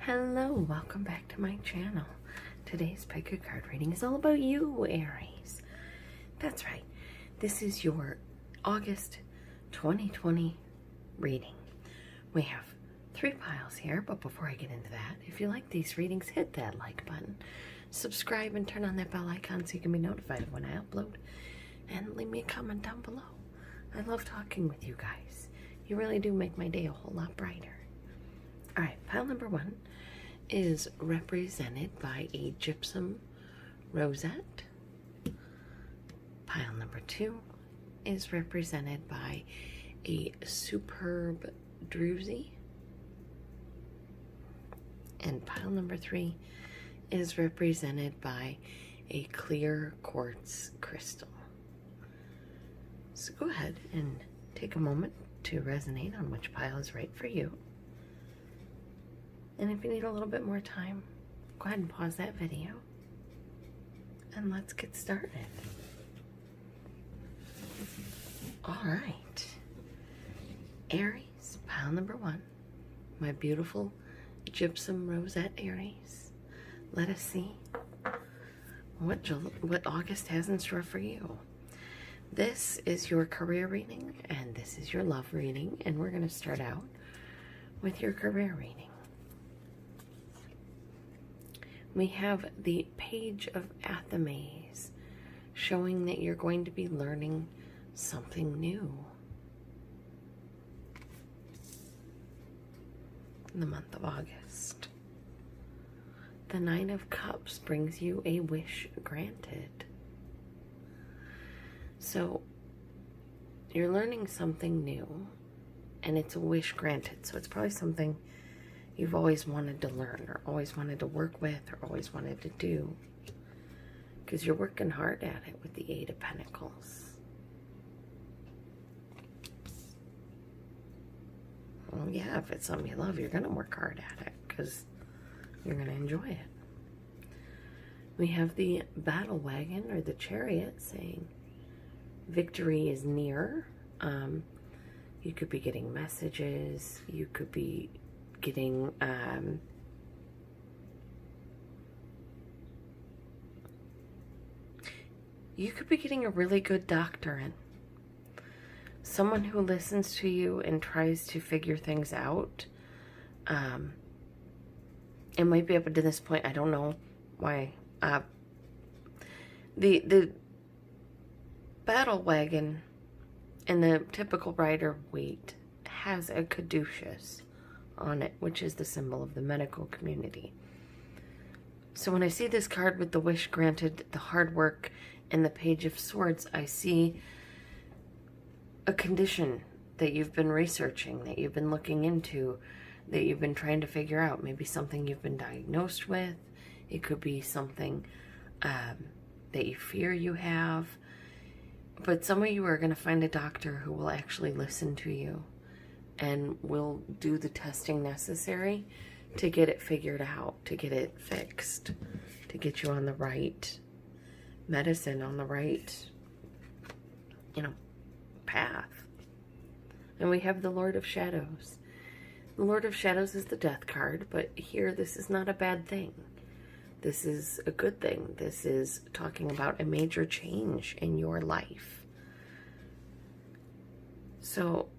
Hello, welcome back to my channel. Today's pick a card reading is all about you, Aries. That's right, this is your August 2020 reading. We have 3 piles here, but before I get into that, if you like these readings, hit that like button, subscribe, and turn on that bell icon so you can be notified of when I upload, and leave me a comment down below. I love talking with you guys. You really do make my day a whole lot brighter. Alright, pile number 1 is represented by a Gypsum Rosette. Pile number 2 is represented by a superb Druzy. And pile number 3 is represented by a clear quartz crystal. So go ahead and take a moment to resonate on which pile is right for you. And if you need a little bit more time, go ahead and pause that video. And let's get started. Alright. Aries, pile number 1. My beautiful Gypsum Rosette Aries. Let us see what August has in store for you. This is your career reading, and this is your love reading, and we're going to start out with your career reading. We have the Page of Athemes, showing that you're going to be learning something new in the month of August. The Nine of Cups brings you a wish granted. So you're learning something new, and it's a wish granted. So it's probably something you've always wanted to learn, or always wanted to work with, or always wanted to do, because you're working hard at it with the 8 of Pentacles. Well, yeah, if it's something you love, you're going to work hard at it, because you're going to enjoy it. We have the Battle Wagon, or the Chariot, saying victory is near. You could be getting messages, you could be getting a really good doctor in. Someone who listens to you and tries to figure things out. It might be up to this point, I don't know why. The Battle Wagon in the typical Rider-Waite has a caduceus on it, which is the symbol of the medical community. So when I see this card with the wish granted, the hard work, and the Page of Swords, I see a condition that you've been researching, that you've been looking into, that you've been trying to figure out. Maybe something you've been diagnosed with. It could be something that you fear you have. But some of you are going to find a doctor who will actually listen to you and will do the testing necessary to get it figured out, to get it fixed, to get you on the right medicine, on the right, path. And we have the Lord of Shadows. The Lord of Shadows is the Death card, but here this is not a bad thing. This is a good thing. This is talking about a major change in your life. So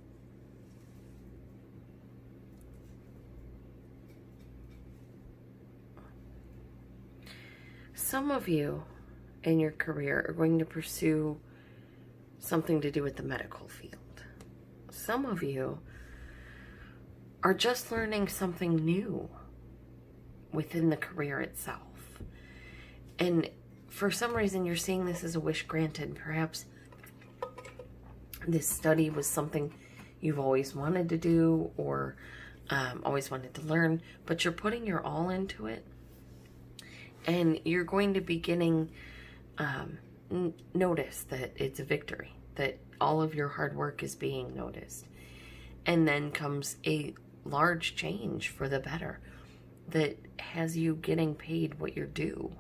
some of you in your career are going to pursue something to do with the medical field. Some of you are just learning something new within the career itself. And for some reason, you're seeing this as a wish granted. Perhaps this study was something you've always wanted to do, or always wanted to learn, but you're putting your all into it. And you're going to be getting notice that it's a victory, that all of your hard work is being noticed. And then comes a large change for the better that has you getting paid what you're due.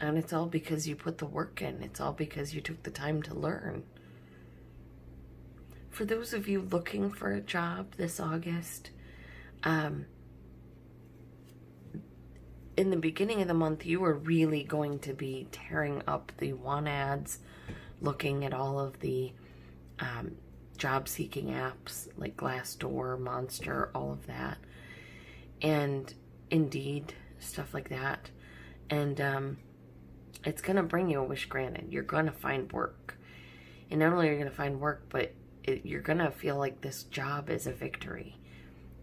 And it's all because you put the work in. It's all because you took the time to learn. For those of you looking for a job this August, in the beginning of the month, you are really going to be tearing up the want ads, looking at all of the job-seeking apps like Glassdoor, Monster, all of that, and Indeed, stuff like that. And it's going to bring you a wish granted. You're going to find work. And not only are you going to find work, but you're going to feel like this job is a victory.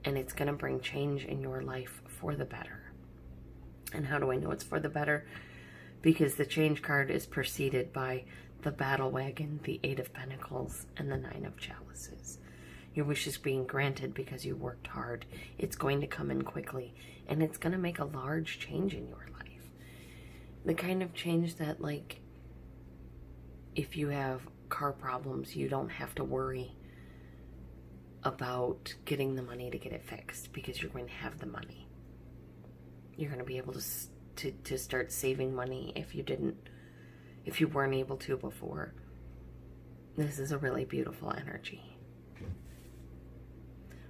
And it's going to bring change in your life for the better. And how do I know it's for the better? Because the change card is preceded by the battle wagon, the 8 of Pentacles, and the 9 of Chalices. Your wish is being granted because you worked hard. It's going to come in quickly, and it's going to make a large change in your life. The kind of change that, like, if you have car problems, you don't have to worry about getting the money to get it fixed because you're going to have the money. You're going to be able to start saving money if you weren't able to before. This is a really beautiful energy.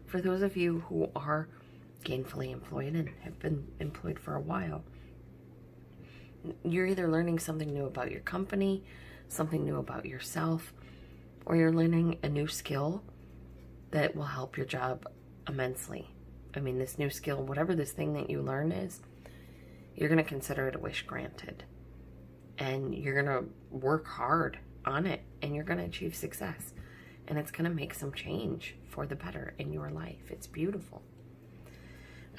For those of you who are gainfully employed and have been employed for a while, you're either learning something new about your company, something new about yourself, or you're learning a new skill that will help your job immensely. I mean, this new skill, whatever this thing that you learn is, you're going to consider it a wish granted. And you're going to work hard on it, and you're going to achieve success. And it's going to make some change for the better in your life. It's beautiful.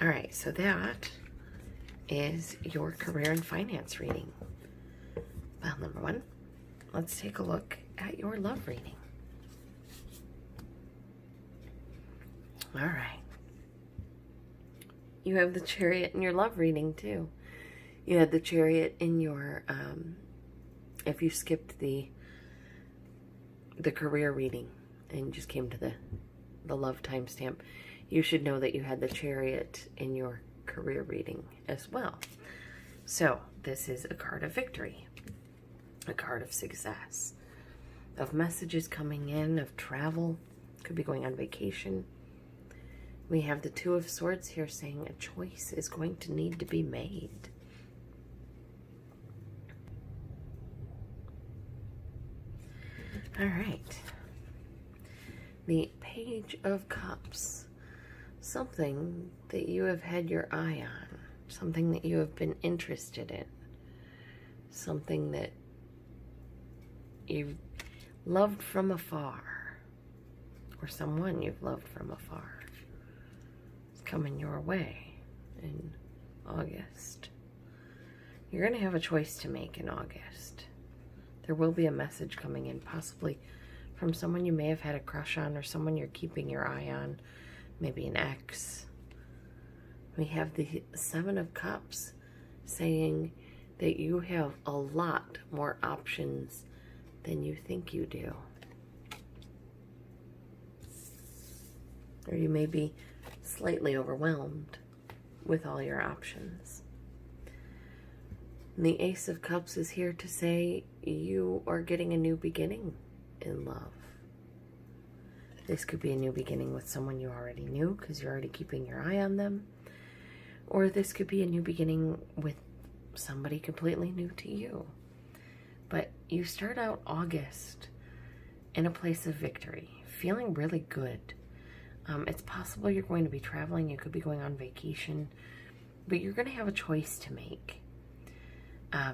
All right, so that is your career and finance reading. Well, number 1, let's take a look at your love reading. All right. You have the Chariot in your love reading, too. You had the Chariot in your, if you skipped the career reading and just came to the love timestamp, you should know that you had the Chariot in your career reading as well. So, this is a card of victory, a card of success, of messages coming in, of travel, could be going on vacation. We have the 2 of Swords here saying a choice is going to need to be made. All right. The Page of Cups. Something that you have had your eye on. Something that you have been interested in. Something that you've loved from afar. Or someone you've loved from afar. Coming your way in August. You're going to have a choice to make in August. There will be a message coming in, possibly from someone you may have had a crush on or someone you're keeping your eye on, maybe an ex. We have the 7 of Cups saying that you have a lot more options than you think you do. Or you may be slightly overwhelmed with all your options. And the Ace of Cups is here to say you are getting a new beginning in love. This could be a new beginning with someone you already knew because you're already keeping your eye on them. Or this could be a new beginning with somebody completely new to you. But you start out August in a place of victory, feeling really good. It's possible you're going to be traveling. You could be going on vacation. But you're going to have a choice to make.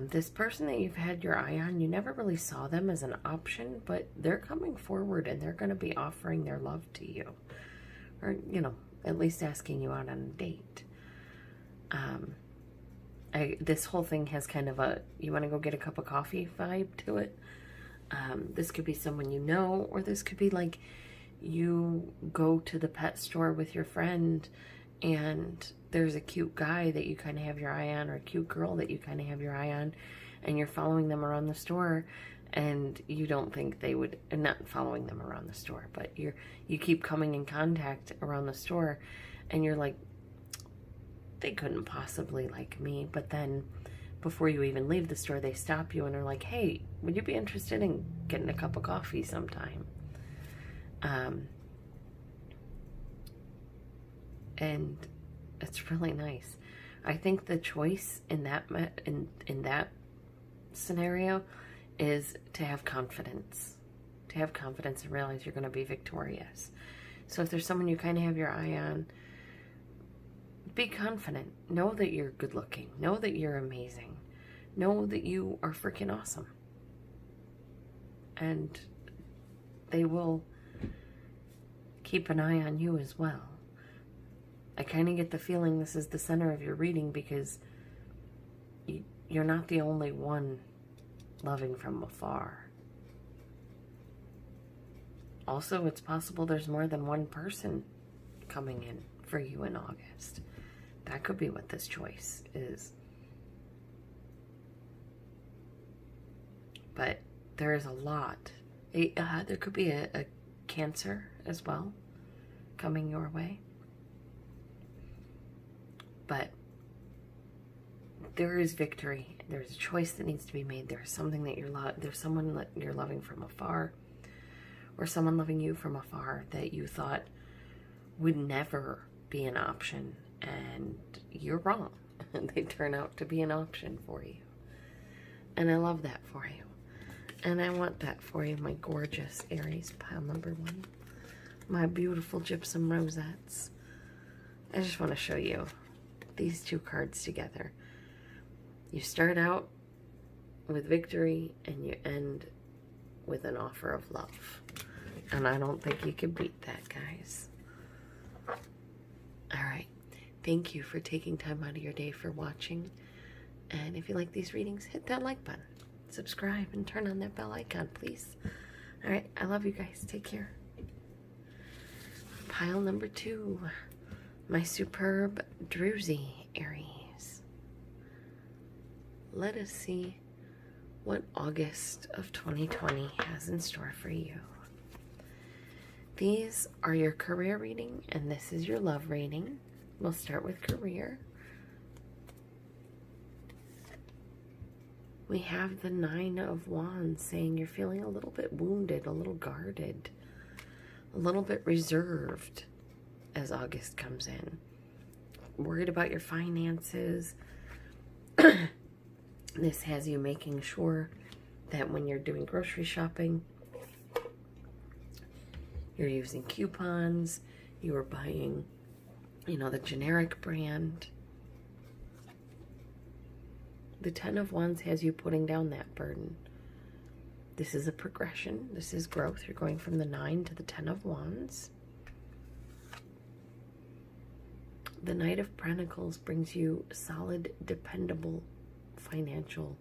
This person that you've had your eye on, you never really saw them as an option. But they're coming forward and they're going to be offering their love to you. Or, you know, at least asking you out on a date. This whole thing has kind of a, you want to go get a cup of coffee vibe to it. This could be someone you know. Or this could be like, you go to the pet store with your friend and there's a cute guy that you kind of have your eye on, or a cute girl that you kind of have your eye on, and you're following them around the store, and you don't think they would, not following them around the store, but you keep coming in contact around the store, and you're like, they couldn't possibly like me. But then before you even leave the store, they stop you and are like, hey, would you be interested in getting a cup of coffee sometime? And it's really nice. I think the choice in that in that scenario is to have confidence. To have confidence and realize you're going to be victorious. So if there's someone you kind of have your eye on, be confident. Know that you're good looking. Know that you're amazing. Know that you are freaking awesome. And they will keep an eye on you as well. I kind of get the feeling this is the center of your reading because you're not the only one loving from afar. Also, it's possible there's more than one person coming in for you in August. That could be what this choice is. But there is a lot. There could be a Cancer as well coming your way. But there is victory. There's a choice that needs to be made. There's something that there's someone that you're loving from afar, or someone loving you from afar that you thought would never be an option, and you're wrong. And they turn out to be an option for you. And I love that for you. And I want that for you, my gorgeous Aries, pile number 1. My beautiful Gypsum Rosettes. I just want to show you these two cards together. You start out with victory and you end with an offer of love. And I don't think you can beat that, guys. Alright. Thank you for taking time out of your day for watching. And if you like these readings, hit that like button. Subscribe and turn on that bell icon, please. Alright, I love you guys. Take care. Pile number 2. My superb Druzy Aries. Let us see what August of 2020 has in store for you. These are your career reading, and this is your love reading. We'll start with career. We have the 9 of Wands saying you're feeling a little bit wounded, a little guarded, a little bit reserved as August comes in. Worried about your finances. This has you making sure that when you're doing grocery shopping, you're using coupons, you are buying, the generic brand. The 10 of Wands has you putting down that burden. This is a progression. This is growth. You're going from the 9 to the 10 of Wands. The Knight of Pentacles brings you solid, dependable financial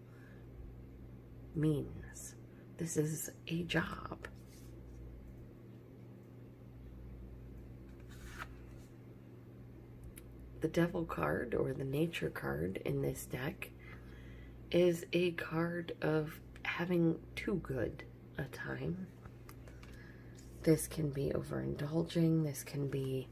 means. This is a job. The Devil card, or the Nature card in this deck, is a card of having too good a time. This can be overindulging. This can be,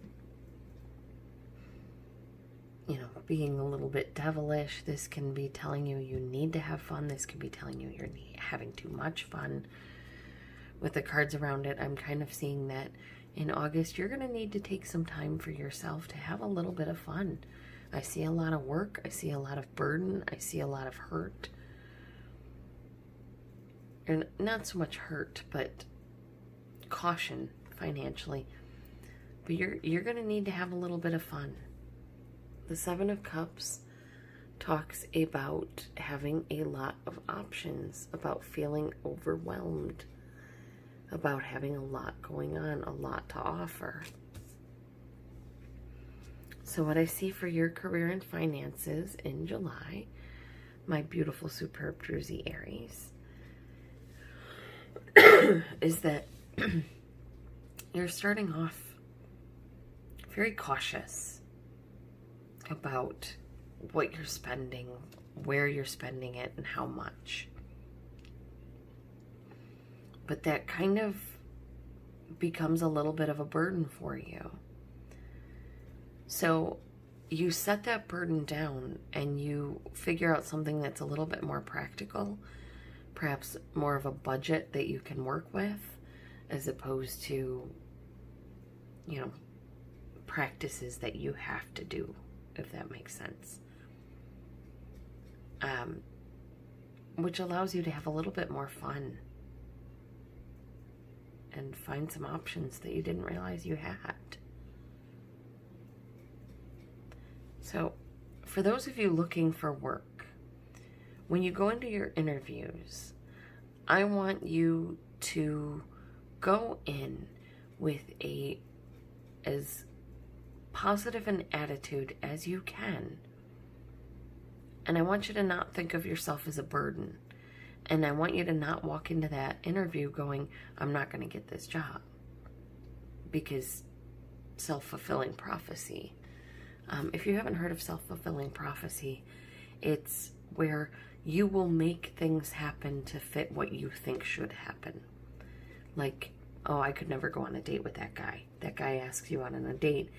being a little bit devilish. This can be telling you you need to have fun. This can be telling you you're having too much fun. With the cards around it, I'm kind of seeing that in August, you're going to need to take some time for yourself to have a little bit of fun. I see a lot of work. I see a lot of burden. I see a lot of hurt. And not so much hurt, but caution financially. But you're going to need to have a little bit of fun. The 7 of Cups talks about having a lot of options, about feeling overwhelmed, about having a lot going on, a lot to offer. So what I see for your career and finances in July, my beautiful, superb Druzy Aries, is that you're starting off very cautious about what you're spending, where you're spending it, and how much. But that kind of becomes a little bit of a burden for you. So you set that burden down and you figure out something that's a little bit more practical, perhaps more of a budget that you can work with, as opposed to, you know, practices that you have to do, if that makes sense. Which allows you to have a little bit more fun and find some options that you didn't realize you had. So, for those of you looking for work, when you go into your interviews, I want you to go in with as positive an attitude as you can. And I want you to not think of yourself as a burden. And I want you to not walk into that interview going, I'm not going to get this job. Because self-fulfilling prophecy. If you haven't heard of self-fulfilling prophecy, it's where you will make things happen to fit what you think should happen. Like, oh, I could never go on a date with that guy. That guy asks you out on a date,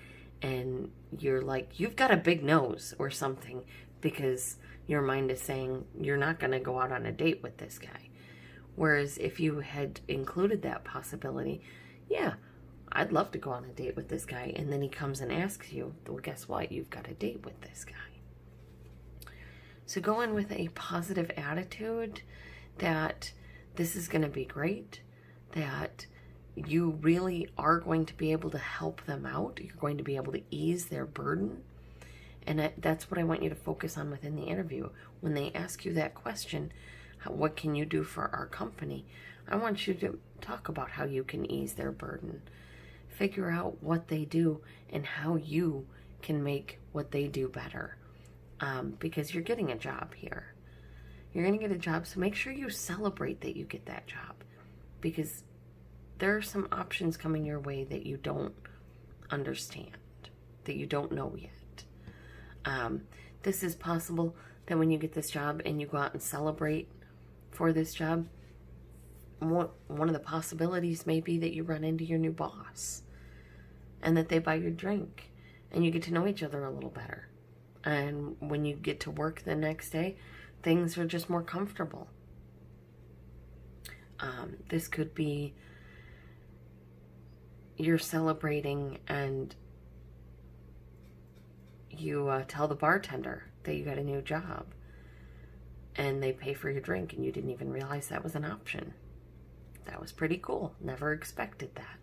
and you're like, you've got a big nose or something, because your mind is saying you're not going to go out on a date with this guy. Whereas if you had included that possibility, yeah, I'd love to go on a date with this guy, and then he comes and asks you, well, guess what? You've got a date with this guy. So go in with a positive attitude that this is going to be great, that you really are going to be able to help them out. You're going to be able to ease their burden. And that's what I want you to focus on within the interview. When they ask you that question, what can you do for our company? I want you to talk about how you can ease their burden. Figure out what they do and how you can make what they do better. Because you're getting a job here. You're going to get a job, so make sure you celebrate that you get that job. Because there are some options coming your way that you don't understand, that you don't know yet. This is possible that when you get this job and you go out and celebrate for this job, one of the possibilities may be that you run into your new boss and that they buy you a drink and you get to know each other a little better. And when you get to work the next day, things are just more comfortable. This could be you're celebrating and you tell the bartender that you got a new job and they pay for your drink and you didn't even realize that was an option. That was pretty cool. Never expected that.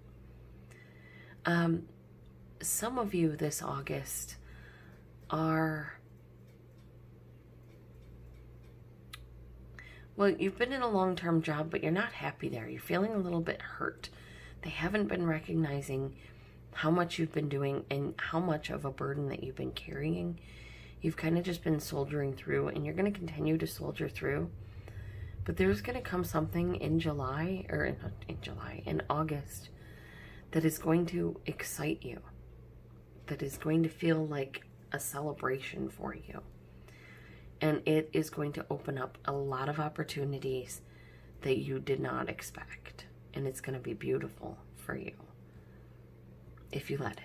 Some of you this August are, well, you've been in a long-term job, but you're not happy there. You're feeling a little bit hurt. They haven't been recognizing how much you've been doing and how much of a burden that you've been carrying. You've kind of just been soldiering through, and you're going to continue to soldier through. But there's going to come something in July, or not in July, in August, that is going to excite you. That is going to feel like a celebration for you. And it is going to open up a lot of opportunities that you did not expect. And it's going to be beautiful for you. If you let it.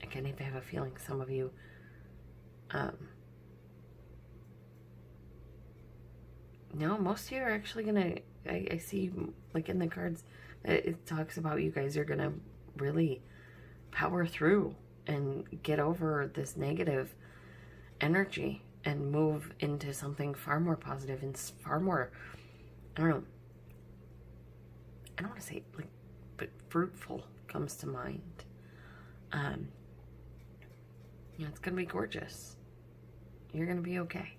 Again, if I have a feeling some of you no, most of you are actually gonna, I see like in the cards, it talks about you guys are gonna really power through and get over this negative energy and move into something far more positive and far more, I don't want to say like, but fruitful comes to mind. You know, it's gonna be gorgeous. You're gonna be okay.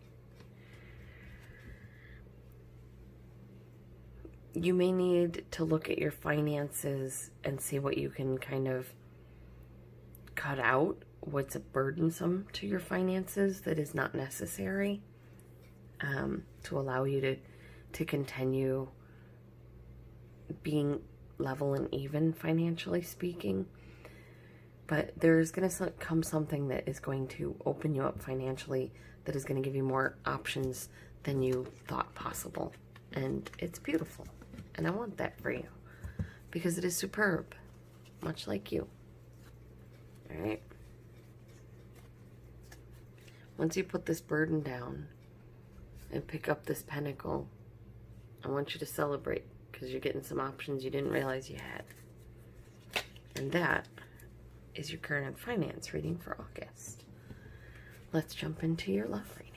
You may need to look at your finances and see what you can kind of cut out, what's burdensome to your finances that is not necessary, to allow you to continue being level and even financially speaking. But there's going to come something that is going to open you up financially, that is going to give you more options than you thought possible. And it's beautiful. And I want that for you, because it is superb, much like you. All right. Once you put this burden down and pick up this pentacle I want you to celebrate because you're getting some options you didn't realize you had. And that is your current and finance reading for August. Let's jump into your love reading.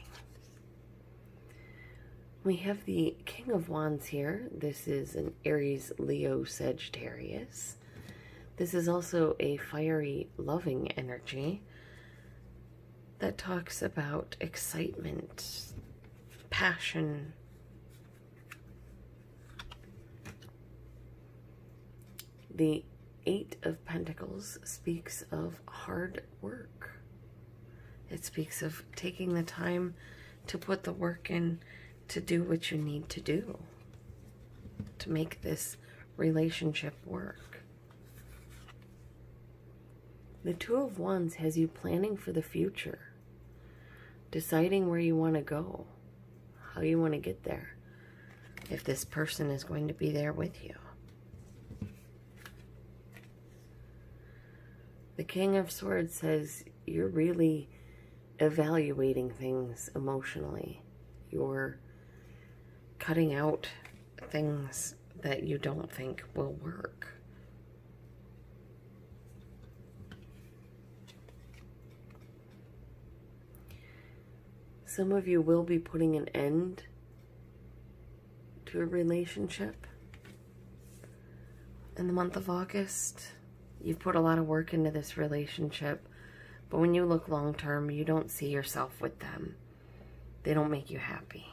We have the King of Wands here. This is an Aries, Leo, Sagittarius. This is also a fiery, loving energy that talks about excitement, passion, the Eight of Pentacles speaks of hard work. It speaks of taking the time to put the work in to do what you need to do to make this relationship work. The Two of Wands has you planning for the future, deciding where you want to go, how you want to get there, if this person is going to be there with you. The King of Swords says you're really evaluating things emotionally. You're cutting out things that you don't think will work. Some of you will be putting an end to a relationship in the month of August. You've put a lot of work into this relationship, but when you look long term, you don't see yourself with them. They don't make you happy.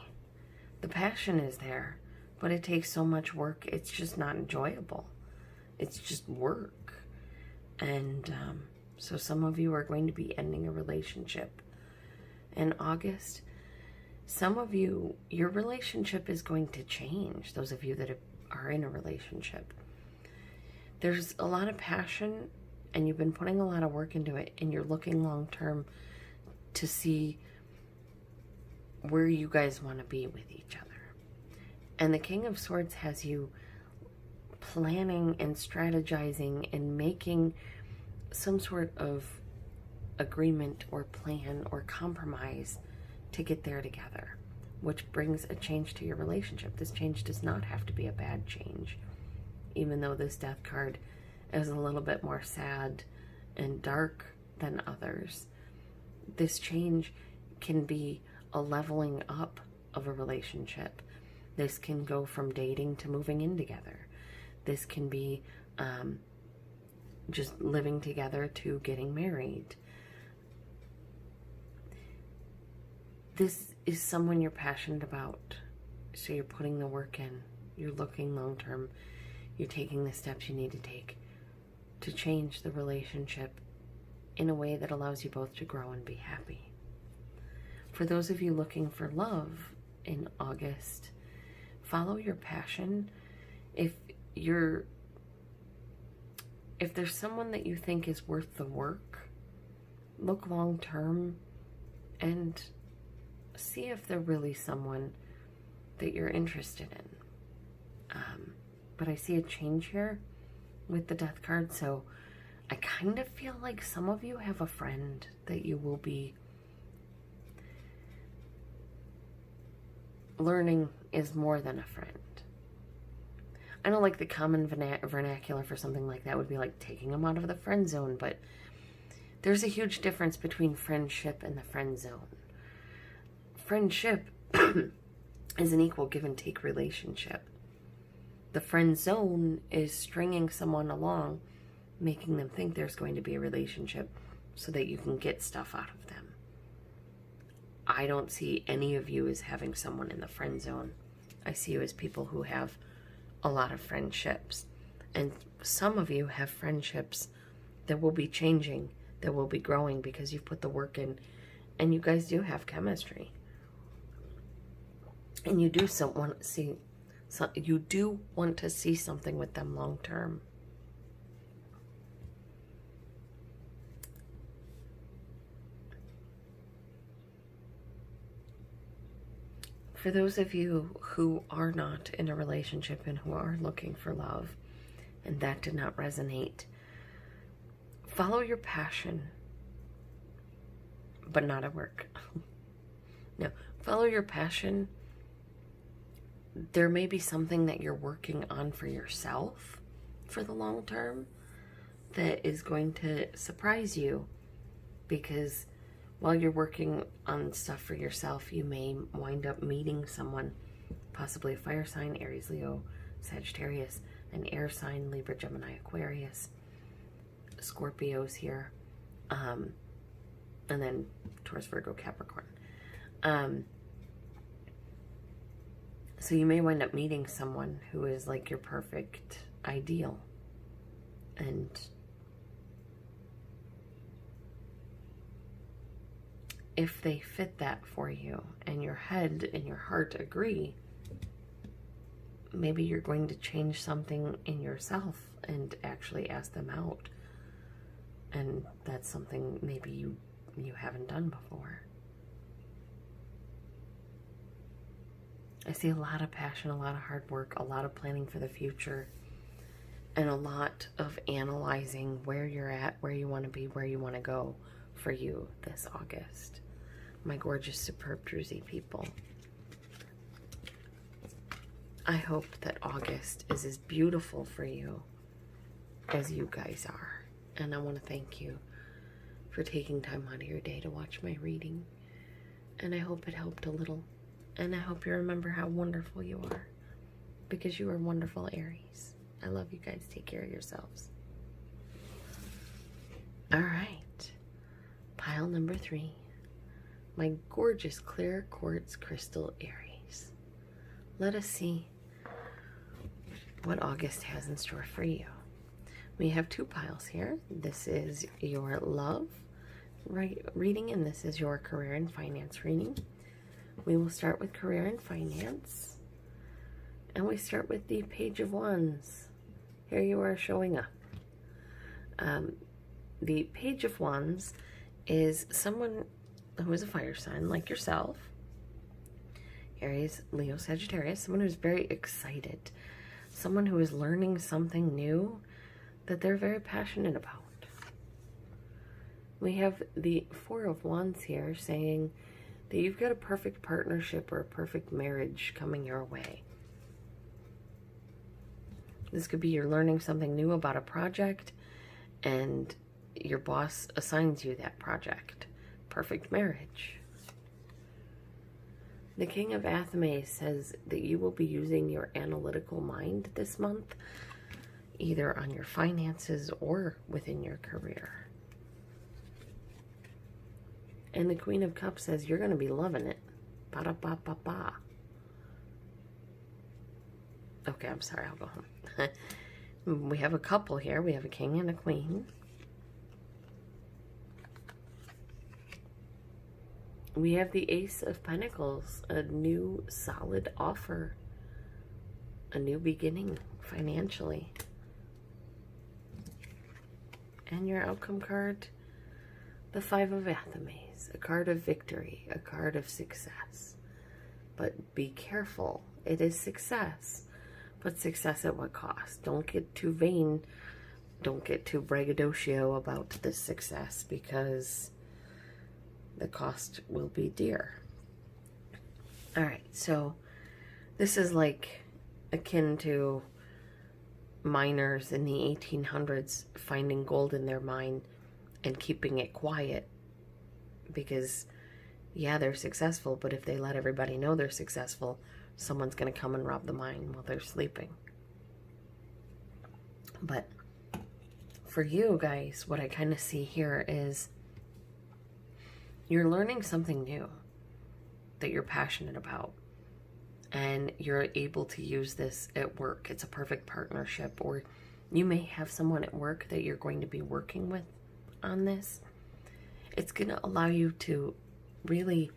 The passion is there, but it takes so much work, it's just not enjoyable. It's just work. And so some of you are going to be ending a relationship in August. Some of you, your relationship is going to change, those of you that are in a relationship. There's a lot of passion, and you've been putting a lot of work into it, and you're looking long term to see where you guys want to be with each other. And the King of Swords has you planning and strategizing and making some sort of agreement or plan or compromise to get there together, which brings a change to your relationship. This change does not have to be a bad change, even though this Death card is a little bit more sad and dark than others. This change can be a leveling up of a relationship. This can go from dating to moving in together. This can be just living together to getting married. This is someone you're passionate about, so you're putting the work in. You're looking long term. You're taking the steps you need to take to change the relationship in a way that allows you both to grow and be happy. For those of you looking for love in August, follow your passion. If there's someone that you think is worth the work, look long term and see if they're really someone that you're interested in. But I see a change here with the Death card, so I kind of feel like some of you have a friend that you will be learning is more than a friend. I know, like, the common vernacular for something like that would be like taking them out of the friend zone, but there's a huge difference between friendship and the friend zone. Friendship is an equal give and take relationship. The friend zone is stringing someone along, making them think there's going to be a relationship so that you can get stuff out of them. I don't see any of you as having someone in the friend zone. I see you as people who have a lot of friendships. And some of you have friendships that will be changing, that will be growing because you've put the work in, and you guys do have chemistry. And you do want to see something with them long term. For those of you who are not in a relationship and who are looking for love, and that did not resonate, follow your passion, but not at work. No, follow your passion there may be something that you're working on for yourself for the long term that is going to surprise you, because while you're working on stuff for yourself, you may wind up meeting someone, possibly a fire sign, Aries, Leo, Sagittarius, an air sign, Libra, Gemini, Aquarius, Scorpios here, and then Taurus, Virgo, Capricorn. So you may wind up meeting someone who is like your perfect ideal. And if they fit that for you and your head and your heart agree, maybe you're going to change something in yourself and actually ask them out. And that's something maybe you haven't done before. I see a lot of passion, a lot of hard work, a lot of planning for the future, and a lot of analyzing where you're at, where you want to be, where you want to go for you this August. My gorgeous, superb Druzy people. I hope that August is as beautiful for you as you guys are. And I want to thank you for taking time out of your day to watch my reading. And I hope it helped a little. And I hope you remember how wonderful you are, because you are wonderful, Aries. I love you guys. Take care of yourselves. All right. Pile number 3. My gorgeous clear quartz crystal Aries. Let us see what August has in store for you. We have 2 piles here. This is your love reading, and this is your career and finance reading. We will start with career and finance, and we start with the Page of Wands. Here you are showing up. The Page of Wands is someone who is a fire sign like yourself, Aries, Leo, Sagittarius, someone who's very excited, someone who is learning something new that they're very passionate about. We have the 4 of Wands here saying that you've got a perfect partnership or a perfect marriage coming your way. This could be you're learning something new about a project and your boss assigns you that project. Perfect marriage. The King of Athame says that you will be using your analytical mind this month, either on your finances or within your career. And the Queen of Cups says you're going to be loving it. Ba-da-ba-ba-ba. Okay, I'm sorry, I'll go home. We have a couple here. We have a king and a queen. We have the Ace of Pentacles, a new solid offer, a new beginning financially. And your outcome card, the 5 of Athames, a card of victory, a card of success. But be careful, it is success, but success at what cost? Don't get too vain, don't get too braggadocio about this success, because the cost will be dear. All right, so this is like akin to miners in the 1800s finding gold in their mine and keeping it quiet, because yeah, they're successful, but if they let everybody know they're successful, someone's going to come and rob the mine while they're sleeping. But for you guys, what I kind of see here is you're learning something new that you're passionate about, and you're able to use this at work. It's a perfect partnership, or you may have someone at work that you're going to be working with on this. It's going to allow you to really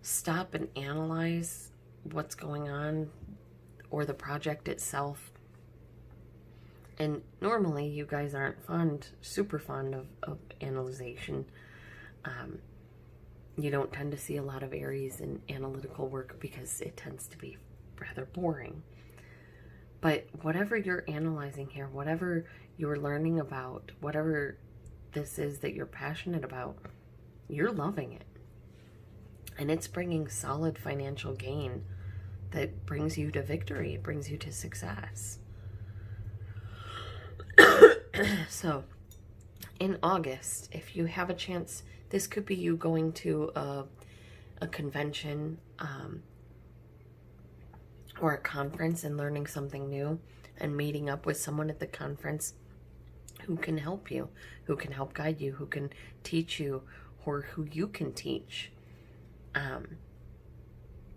stop and analyze what's going on or the project itself. And normally you guys aren't super fond of analyzation. You don't tend to see a lot of Aries in analytical work because it tends to be rather boring. But whatever you're analyzing here, whatever you're learning about, whatever this is that you're passionate about, you're loving it. And it's bringing solid financial gain that brings you to victory, brings you to success. So, in August, if you have a chance, this could be you going to a convention or a conference and learning something new and meeting up with someone at the conference who can help you, who can help guide you, who can teach you, or who you can teach.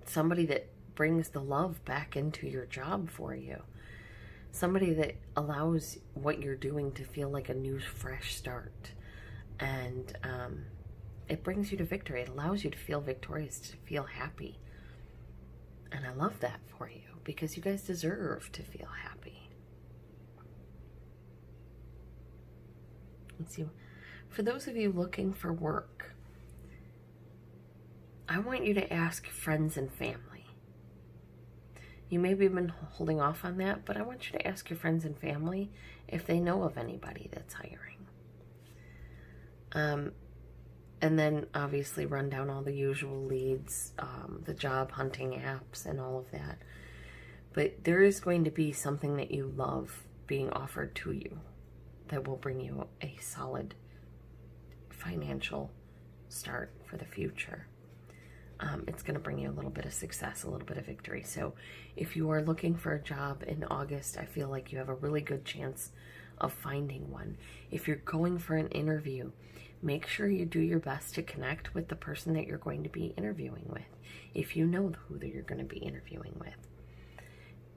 Somebody that brings the love back into your job for you. Somebody that allows what you're doing to feel like a new, fresh start. And it brings you to victory. It allows you to feel victorious, to feel happy. And I love that for you, because you guys deserve to feel happy. Let's see. For those of you looking for work, I want you to ask friends and family. You maybe have been holding off on that, but I want you to ask your friends and family if they know of anybody that's hiring. And then obviously run down all the usual leads, the job hunting apps and all of that. But there is going to be something that you love being offered to you that will bring you a solid financial start for the future. It's going to bring you a little bit of success, a little bit of victory. So if you are looking for a job in August, I feel like you have a really good chance of finding one. If you're going for an interview, make sure you do your best to connect with the person that you're going to be interviewing with, if you know who you're going to be interviewing with.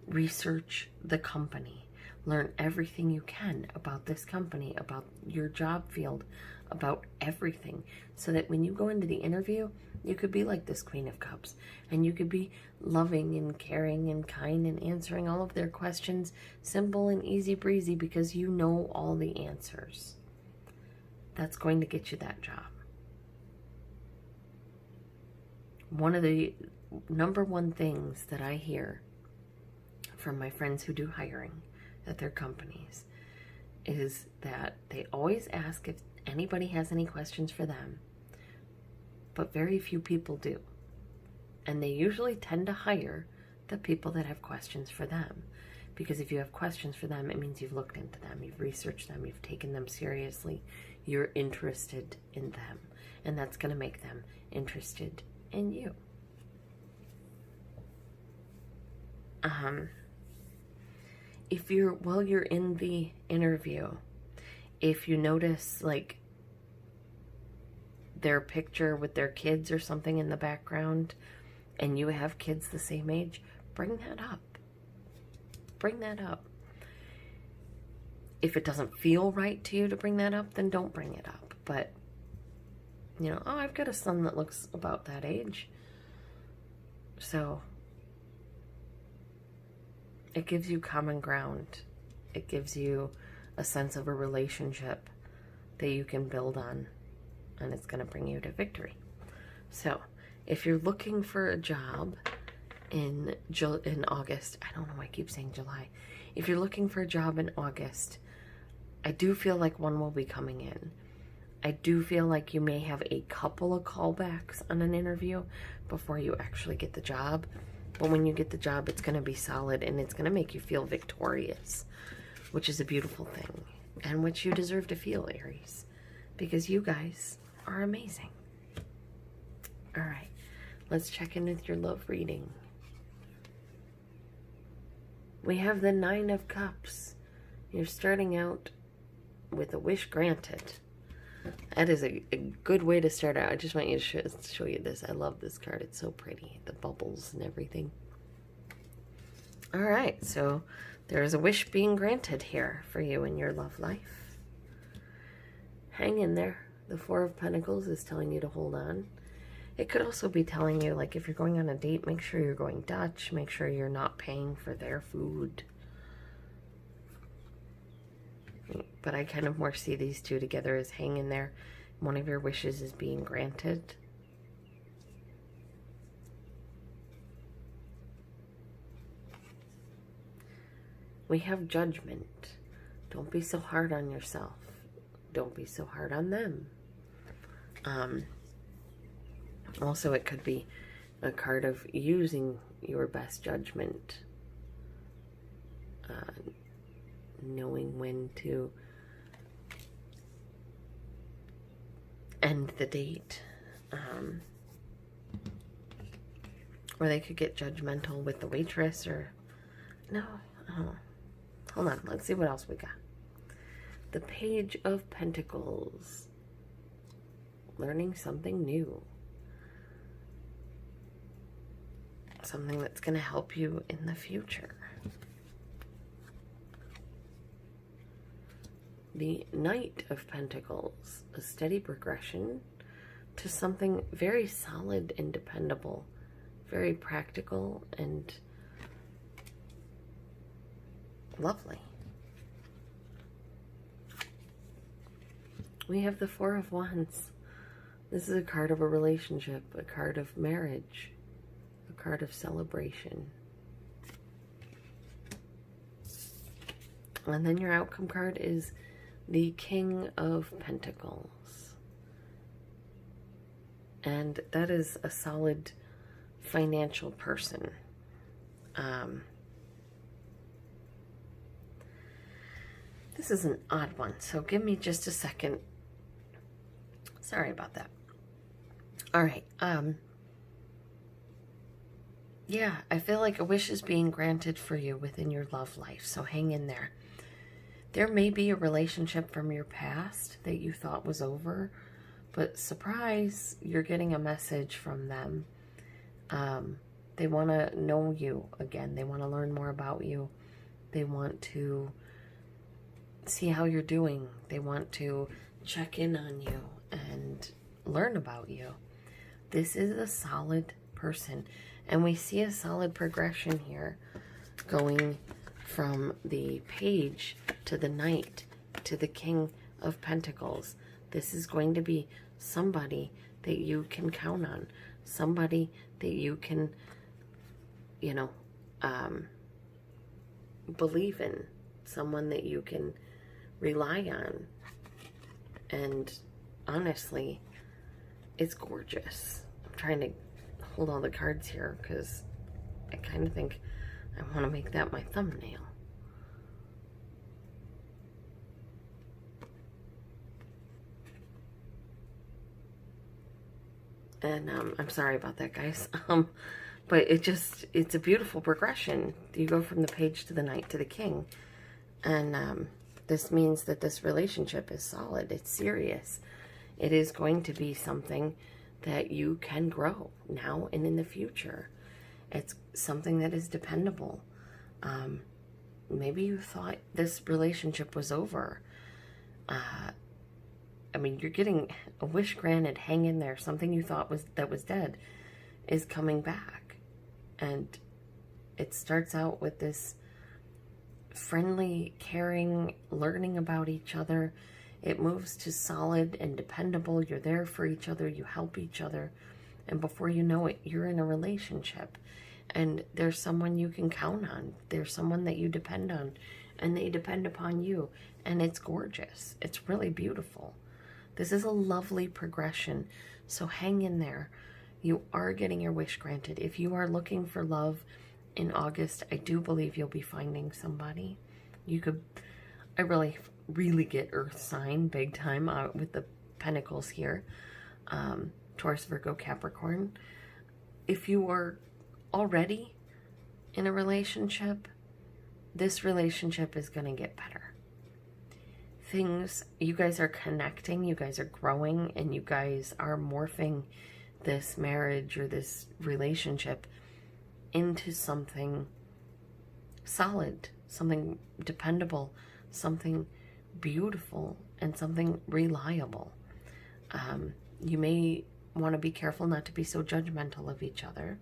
Research the company. Learn everything you can about this company, about your job field, about everything, so that when you go into the interview, you could be like this Queen of Cups, and you could be loving and caring and kind and answering all of their questions, simple and easy breezy, because you know all the answers. That's going to get you that job. One of the number one things that I hear from my friends who do hiring at their companies is that they always ask if anybody has any questions for them, but very few people do. And they usually tend to hire the people that have questions for them. Because if you have questions for them, it means you've looked into them, you've researched them, you've taken them seriously, you're interested in them. And that's going to make them interested in you. If you're, while you're in the interview, if you notice like their picture with their kids or something in the background, and you have kids the same age, bring that up. Bring that up. If it doesn't feel right to you to bring that up, then don't bring it up. But, you know, oh, I've got a son that looks about that age. So, it gives you common ground. It gives you a sense of a relationship that you can build on. And it's going to bring you to victory. So, if you're looking for a job in August, I don't know why I keep saying July. If you're looking for a job in August, I do feel like one will be coming in. I do feel like you may have a couple of callbacks on an interview before you actually get the job. But when you get the job, it's going to be solid and it's going to make you feel victorious, which is a beautiful thing, and which you deserve to feel, Aries, because you guys are amazing. All right, let's check in with your love reading. We have the 9 of Cups. You're starting out with a wish granted. That is a good way to start out. I just want you to show you this. I love this card. It's so pretty. The bubbles and everything. All right, so there's a wish being granted here for you in your love life. Hang in there. The 4 of Pentacles is telling you to hold on. It could also be telling you, like, if you're going on a date, make sure you're going Dutch. Make sure you're not paying for their food. But I kind of more see these two together as hang in there. One of your wishes is being granted. We have Judgment. Don't be so hard on yourself. Don't be so hard on them. Also, it could be a card of using your best judgment, knowing when to end the date, or they could get judgmental with the waitress, or no, oh, hold on, let's see what else we got. The Page of Pentacles, learning something new, something that's going to help you in the future. The Knight of Pentacles, a steady progression to something very solid and dependable, very practical and lovely. We have the Four of Wands. This is a card of a relationship, a card of marriage, a card of celebration. And then your outcome card is the King of Pentacles. And that is a solid financial person. This is an odd one, so give me just a second. Sorry about that. All right. Yeah, I feel like a wish is being granted for you within your love life, so hang in there. There may be a relationship from your past that you thought was over, but surprise, you're getting a message from them. They want to know you again. They want to learn more about you. They want to see how you're doing. They want to check in on you and learn about you. This is a solid person, and we see a solid progression here going from the Page to the Knight to the King of Pentacles. This is going to be somebody that you can count on, somebody that you can, you know, believe in, someone that you can rely on. And honestly, it's gorgeous. I'm trying to hold all the cards here because I kind of think I want to make that my thumbnail. And I'm sorry about that, guys. But it's a beautiful progression. You go from the Page to the Knight to the King. And this means that this relationship is solid. It's serious. It is going to be something that you can grow now and in the future. It's something that is dependable. Maybe you thought this relationship was over. I mean, you're getting a wish granted. Hang in there. Something you thought was dead is coming back. And it starts out with this friendly, caring, learning about each other. It moves to solid and dependable. You're there for each other. You help each other. And before you know it, you're in a relationship. And there's someone you can count on. There's someone that you depend on. And they depend upon you. And it's gorgeous. It's really beautiful. This is a lovely progression. So hang in there. You are getting your wish granted. If you are looking for love in August, I do believe you'll be finding somebody. You could, I really get Earth sign big time with the Pentacles here. Taurus, Virgo, Capricorn. If you are already in a relationship, this relationship is going to get better. You guys are connecting, you guys are growing, and you guys are morphing this marriage or this relationship into something solid, something dependable, something beautiful, and something reliable. You may want to be careful not to be so judgmental of each other.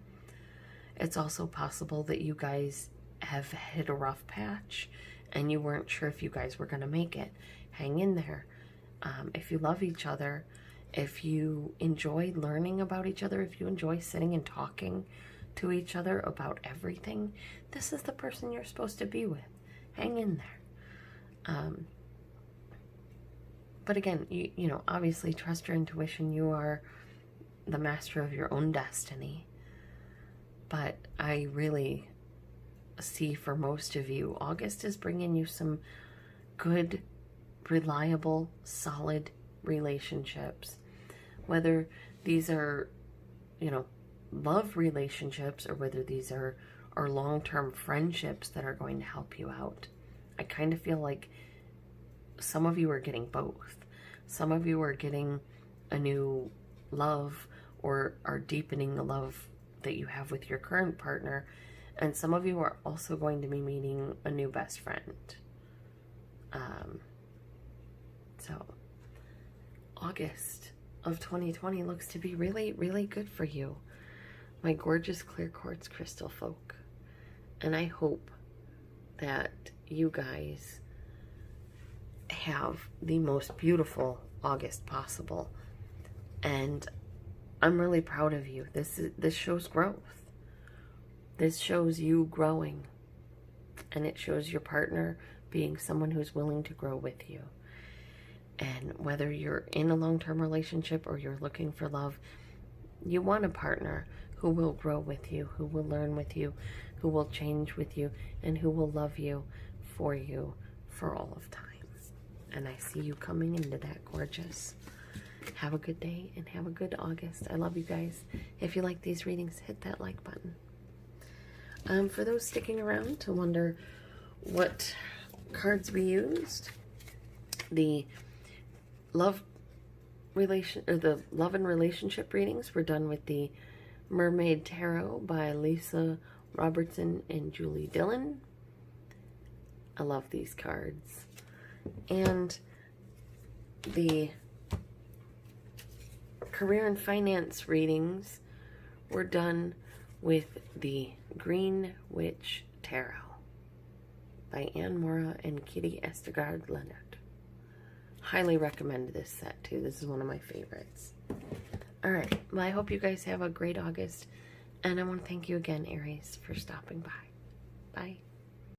It's also possible that you guys have hit a rough patch and you weren't sure if you guys were going to make it. Hang in there. If you love each other, if you enjoy learning about each other, if you enjoy sitting and talking to each other about everything, this is the person you're supposed to be with. Hang in there. But again, you know, obviously trust your intuition. You are the master of your own destiny. But I really see for most of you, August is bringing you some good, reliable, solid relationships. Whether these are, you know, love relationships or whether these are long-term friendships that are going to help you out. I kind of feel like some of you are getting both. Some of you are getting a new love or are deepening the love that you have with your current partner. And some of you are also going to be meeting a new best friend. So August of 2020 looks to be really, really good for you, my gorgeous clear quartz crystal folk. And I hope that you guys have the most beautiful August possible. And I'm really proud of you. This shows growth. This shows you growing. And it shows your partner being someone who's willing to grow with you. And whether you're in a long-term relationship or you're looking for love, you want a partner who will grow with you, who will learn with you, who will change with you, and who will love you for all of time. And I see you coming into that, gorgeous. Have a good day and have a good August. I love you guys. If you like these readings, hit that like button. For those sticking around to wonder what cards we used, the love and relationship readings were done with the Mermaid Tarot by Leeza, Robertson, and Julie Dillon. I love these cards. And the career and finance readings were done with the Green Witch Tarot by Moura and Kiri Østergaard Leonard. Highly recommend this set too. This is one of my favorites. Alright, well, I hope you guys have a great August. And I want to thank you again, Aries, for stopping by. Bye.